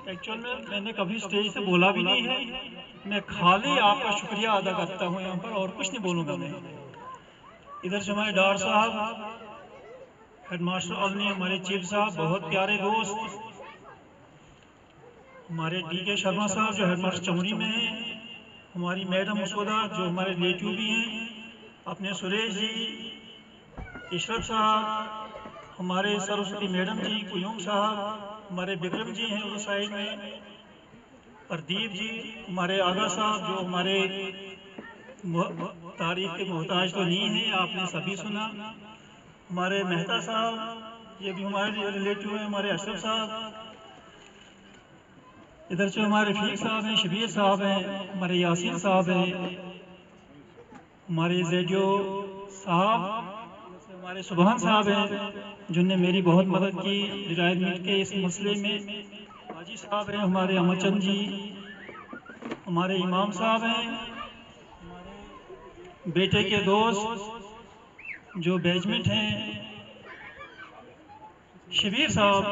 Actual में मैंने कभी स्टेज से बोला भी नहीं है। मैं खाली आपका शुक्रिया अदा करता हूँ यहाँ पर, और कुछ नहीं बोलूँगा मैं। इधर से हमारे डार साहब, हेडमास्टर अवनी, हमारे चीफ साहब, बहुत प्यारे दोस्त, हमारे DK शर्मा साहब जो हेडमास्टर चमड़ी में हैं, हमारी मैडम उसोदा जो हमारे रिलेटिव भी हैं, अपने सुरेश जी, इशरत साहब, हमारे सरस्वती मैडम जी, कुयूम साहब, हमारे विक्रम जी हैं उस साइड में, प्रदीप जी, हमारे आगा साहब जो हमारे तारीफ के मोहताज तो नहीं हैं, आपने सभी सुना, हमारे मेहता साहब ये भी हमारे रिलेटिव हैं, हमारे अशरफ साहब, इधर से हमारे रफीक साहब हैं, शबीर साहब हैं, हमारे यासीन साहब हैं, हमारे जेडियो साहब, हमारे सुबहान साहब हैं जिनने मेरी बहुत मदद की रिटायरमेंट के इस मसले में, हाजी साहब हैं, हमारे अमरचंद जी, हमारे इमाम साहब हैं, बेटे के दोस्त जो बैचमेट हैं, शबीर साहब,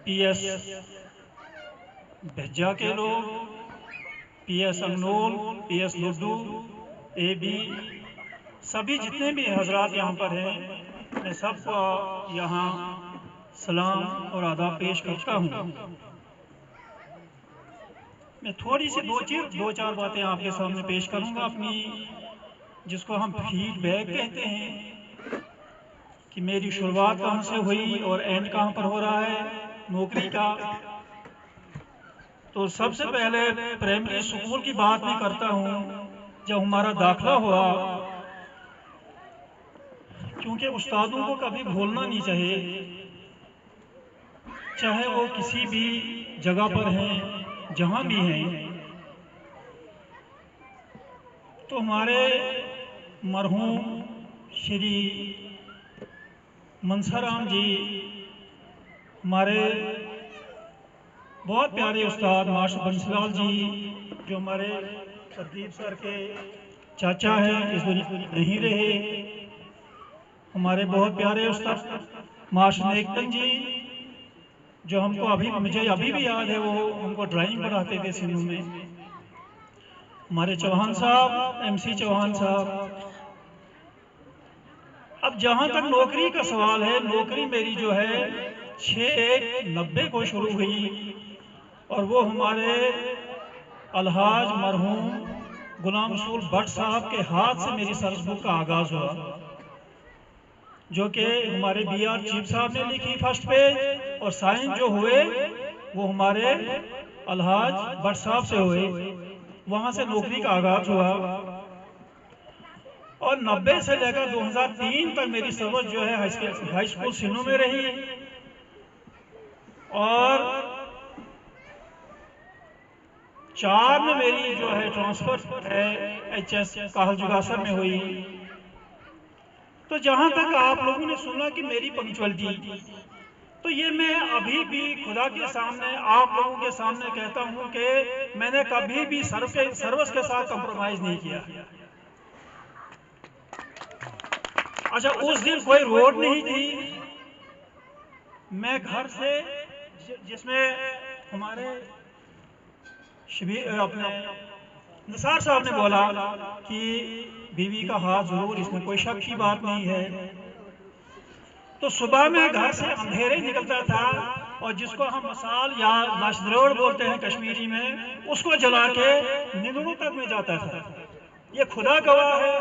PS भज्जा के लोग, PS अमनोल, PS लुड्डू, AB, सभी जितने भी हजरात यहाँ पर हैं, मैं सबको यहाँ सलाम और आदाब पेश करता हूँ। मैं थोड़ी सी दो चार बातें आपके सामने पेश करूँगा अपनी, जिसको हम फीडबैक कहते हैं, कि मेरी शुरुआत कहाँ से हुई और एंड कहाँ पर हो रहा है नौकरी का। तो सबसे पहले प्राइमरी स्कूल की बात मैं करता हूँ। जब हमारा दाखिला हुआ, क्योंकि उस्तादों को कभी भूलना नहीं चाहिए, चाहे वो किसी भी जगह पर हैं, जहाँ भी हैं। तो हमारे मरहूम श्री मनसाराम जी, हमारे बहुत प्यारे उस्ताद मास्टर बंसीलाल जी जो हमारे प्रदीप सर के चाचा हैं, इस दुनिया नहीं रहे, हमारे बहुत प्यारे उस्ताद मास्टर नेकतन जी जो हमको मुझे अभी भी याद है, वो हमको ड्राइंग पढ़ाते थे सिंधु में, हमारे चौहान साहब, MC चौहान साहब। अब जहाँ तक नौकरी का सवाल है, नौकरी मेरी जो है 6/1/90 को शुरू हुई, और वो हमारे अलहाज मरहूम गुलाम रसूल भट्ट साहब के हाथ से मेरी सर्विस बुक का आगाज हुआ, जो कि हमारे BR चीफ साहब ने लिखी फर्स्ट पेज, और साइन जो हुए वो हमारे अलहाज भट्ट साहब से हुए। वहाँ से नौकरी का आगाज हुआ, और 90 से लेकर 2003 तक मेरी सर्विस जो है हाई स्कूल सिनू में रही, और 4 में मेरी जो है ट्रांसफर है HS काहल जुगासर में हुई। तो जहां तक आप लोगों ने सुना कि मेरी पंक्चुअलिटी, तो ये मैं अभी भी खुदा के सामने आप लोगों के सामने कहता हूं कि मैंने कभी भी सर्विस के साथ कंप्रोमाइज नहीं किया। अच्छा, उस दिन कोई रोड नहीं थी, मैं घर से, जिसमें हमारे अपने निसार साहब ने बोला कि बीवी का हाथ जरूर, इसमें कोई शक की बात नहीं है। तो सुबह में घर से अंधेरे निकलता था, और जिसको हम मसाल या लाशद्रोड़ बोलते हैं कश्मीरी में, उसको जला के निगड़ों तक में जाता था। ये खुदा गवाह है,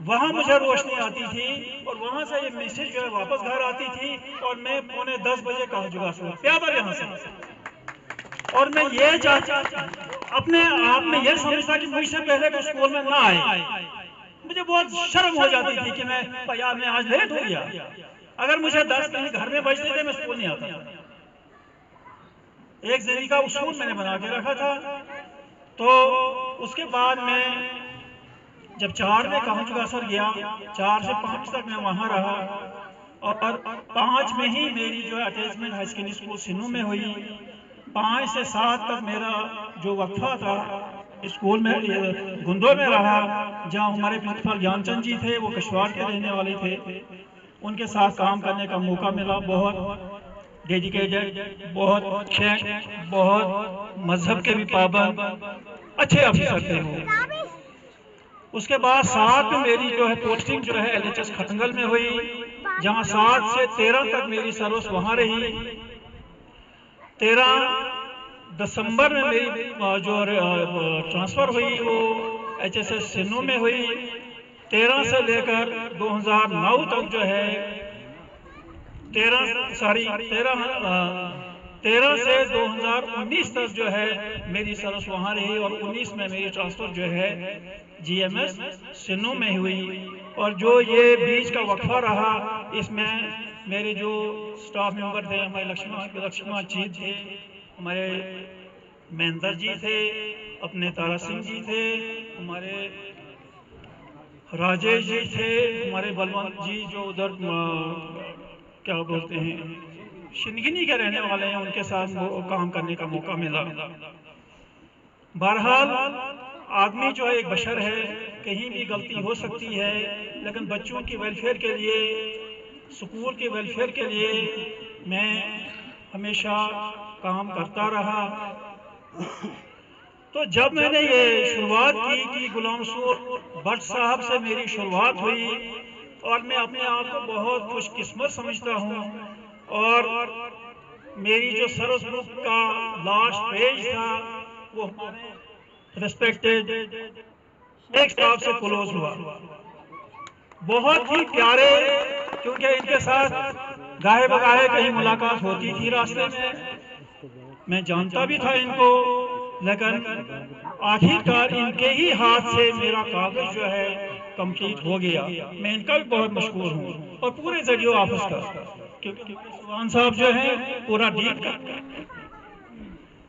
वहां मुझे रोशनी आती थी, और वहां से ये मैसेज जो है वापस घर आती थी, और मैं 9:45 बजे कहा जुगासर पैदल यहाँ से, और मैं ये अपने आप में यह समझता कि मुझसे पहले तो स्कूल में ना आए। मुझे बहुत शर्म हो जाती थी कि मैं यार मैं आज लेट हो गया, अगर मुझे 10 कहीं घर में बजते थे मैं स्कूल नहीं आता था। एक जरिए का उसूल मैंने बना के रखा था। तो उसके बाद मैं जब 4 में कहा जुगासर गया, 4 से 5 तक मैं वहां रहा, और 5 में ही मेरी जो attachment high secondary school Sinu में हुई। 5 से 7 तक मेरा जो वक्फा था स्कूल में गुंदो में रहा, जहाँ हमारे प्रिंसिपल ज्ञानचंद जी थे, वो कशवाड़ के रहने वाले थे। उनके साथ काम करने का मौका मिला। बहुत डेडिकेटेड, बहुत अच्छे, बहुत मजहब के भी पाबंद अच्छे ऑफिसर थे वो। उसके बाद 7 में मेरी जो है पोस्टिंग जो है LHS खटंगल में हुई, जहां 7 से 13 तक मेरी सर्विस वहां रही। 13 दिसंबर में मेरी जो ट्रांसफर हुई वो HSS सिन्नू में हुई। 13 से लेकर 2009 तक जो है 13 से 2019 तक जो है मेरी सर्विस वहाँ रही, और 19 में मेरी ट्रांसफर जो है GMS सिन्नू में हुई। और जो ये बीच का वक्फा रहा, इसमें मेरे जो स्टाफ मेंबर थे, हमारे लक्ष्मण जी थे, हमारे महेंद्र जी थे, अपने तारा सिंह जी थे, हमारे राजेश जी थे, हमारे बलवंत जी जो उधर क्या बोलते हैं शिनगिनी के रहने वाले हैं, उनके साथ काम करने का मौका मिला। बहरहाल आदमी जो है एक बशर है, कहीं भी गलती हो सकती है, लेकिन बच्चों की वेलफेयर के लिए, स्कूल के वेलफेयर के लिए मैं हमेशा काम करता रहा। तो जब मैंने ये शुरुआत की कि गुलाम रसूल भट्ट साहब से मेरी शुरुआत हुई, और मैं अपने आप को बहुत खुशकिस्मत समझता हूँ। और मेरी जो सर्विस बुक का लास्ट पेज था वो हमारे रिस्पेक्टेड एक स्टाफ से क्लोज हुआ, बहुत ही प्यारे, क्योंकि इनके साथ गाहे बगाहे कहीं मुलाकात होती थी रास्ते में, मैं जानता भी था इनको, लेकिन आखिरकार इनके ही हाथ से मेरा कागज जो है कंप्लीट हो गया। मैं इनका भी बहुत मशहूर हूँ, और पूरे जडियो ऑफिस का, क्योंकि सुभान साहब जो है पूरा डील का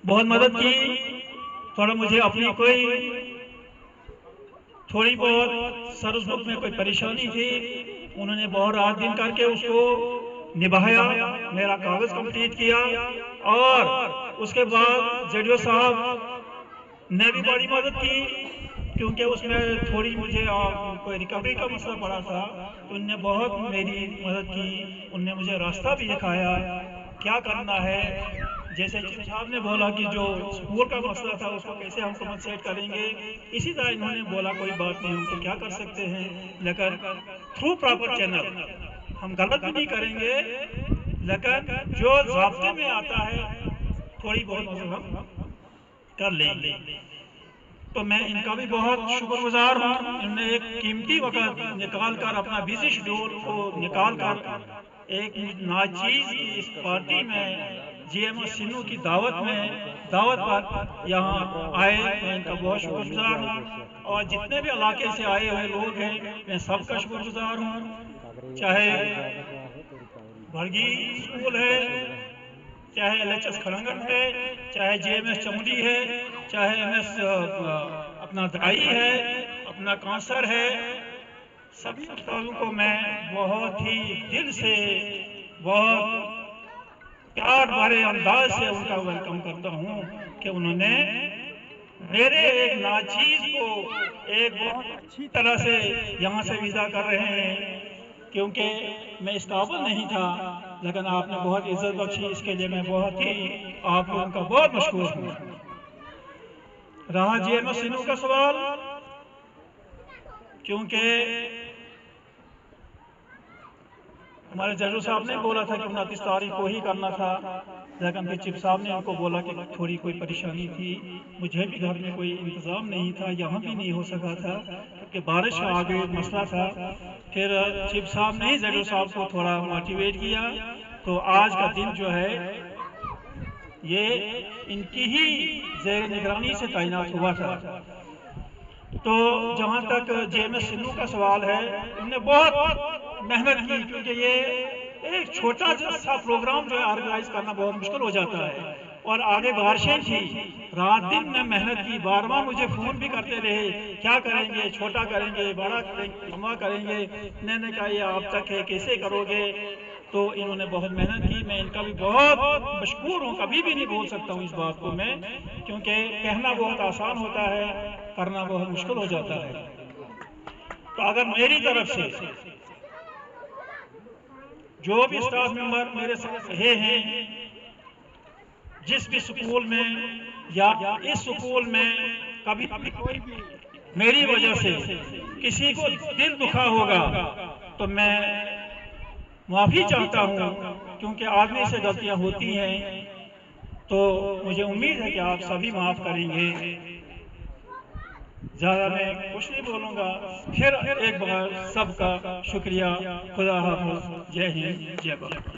बहुत मदद की। थोड़ा मुझे अपनी थोड़ी बहुत सर्विस बुक में कोई परेशानी थी, उन्होंने बहुत रात दिन करके उसको निभाया, मेरा कागज कंप्लीट किया। और उसके बाद जडियो साहब ने भी बड़ी मदद की, क्योंकि उसमें थोड़ी मुझे कोई रिकवरी का मसला पड़ा था, तो उनने बहुत मेरी मदद की। उनने मुझे रास्ता भी दिखाया क्या करना है। जैसे चिप साहब ने बोला कि जो स्कूल का मसला था उसको कैसे हम कंपनसेट करेंगे, इसी तरह इन्होंने बोला कोई बात नहीं, हम तो क्या कर सकते हैं, लेकिन थ्रू प्रॉपर चैनल हम गलत भी नहीं करेंगे, लेकिन जो ज़ाब्ते में आता है थोड़ी बहुत मदद हम कर लेंगे। तो मैं इनका भी बहुत शुक्रगुजार हूँ। इन्होंने एक कीमती वक्त निकाल कर, अपना बिजी शेड्यूल को निकाल कर एक नाचीज की इस पार्टी में, GMS सिन्नू की दावत पर यहाँ आए। मैं इनका बहुत शुक्रगुजार हूँ, और जितने भी इलाके से आए हुए लोग हैं मैं सबका शुक्रगुजार हूँ। चाहे भड़गी स्कूल है, चाहे LHS खड़ंगन है, चाहे GMS चमुंडी है, चाहे MS अपना दाई है, अपना कांसर है, सभी उस्तादों को मैं बहुत ही दिल से, बहुत प्यार भरे अंदाज से उनका वेलकम करता हूँ कि उन्होंने मेरे एक नाचीज को एक बहुत अच्छी तरह से यहाँ से विदा कर रहे हैं, क्योंकि मैं इस काबिल नहीं था, लेकिन आपने बहुत इज्जत बख्शी, इसके लिए मैं बहुत ही आप लोगों का बहुत मशकूर हूँ। रहा GMS सिन्नू का सवाल, क्योंकि हमारे जजू साहब ने बोला था कि 29 तारीख को ही करना था, लेकिन फिर चिप साहब ने उनको बोला कि थोड़ी कोई परेशानी थी, मुझे भी घर में कोई इंतज़ाम नहीं था, यहाँ भी नहीं हो सका था क्योंकि बारिश आ गई, मसला था। फिर चिप साहब ने जजू साहब को थोड़ा मोटिवेट किया, तो आज का दिन जो है ये इनकी ही ज़ेर निगरानी से तैनात हुआ था। तो जहाँ तक GMS सिन्नू का सवाल है, उन्होंने बहुत मेहनत की, क्योंकि ये एक छोटा सा प्रोग्राम जो है ऑर्गेनाइज करना बहुत मुश्किल हो जाता है, और आगे बारिशें थी, रात दिन में मेहनत की, बार बार मुझे फ़ोन भी करते रहे, क्या करेंगे, छोटा करेंगे, बड़ा करेंगे, लंबा करेंगे। मैंने कहा ये आप तक है, कैसे करोगे। तो इन्होंने बहुत मेहनत की, मैं इनका भी बहुत मशकूर हूँ, कभी भी नहीं बोल सकता हूँ इस बात को मैं, क्योंकि कहना बहुत आसान होता है, करना बहुत मुश्किल हो जाता है। तो अगर मेरी तरफ से जो भी स्टाफ मेंबर मेरे साथ रहे हैं, जिस भी स्कूल में या इस स्कूल में कभी भी कोई भी मेरी वजह से किसी को दिल दुखा होगा तो मैं माफी चाहता हूं, क्योंकि आदमी से गलतियां होती हैं। तो मुझे उम्मीद है कि आप सभी माफ करेंगे। ज़्यादा मैं कुछ नहीं बोलूँगा। फिर एक बार सबका शुक्रिया। खुदा हाफ़िज़। जय हिंद, जय भारत।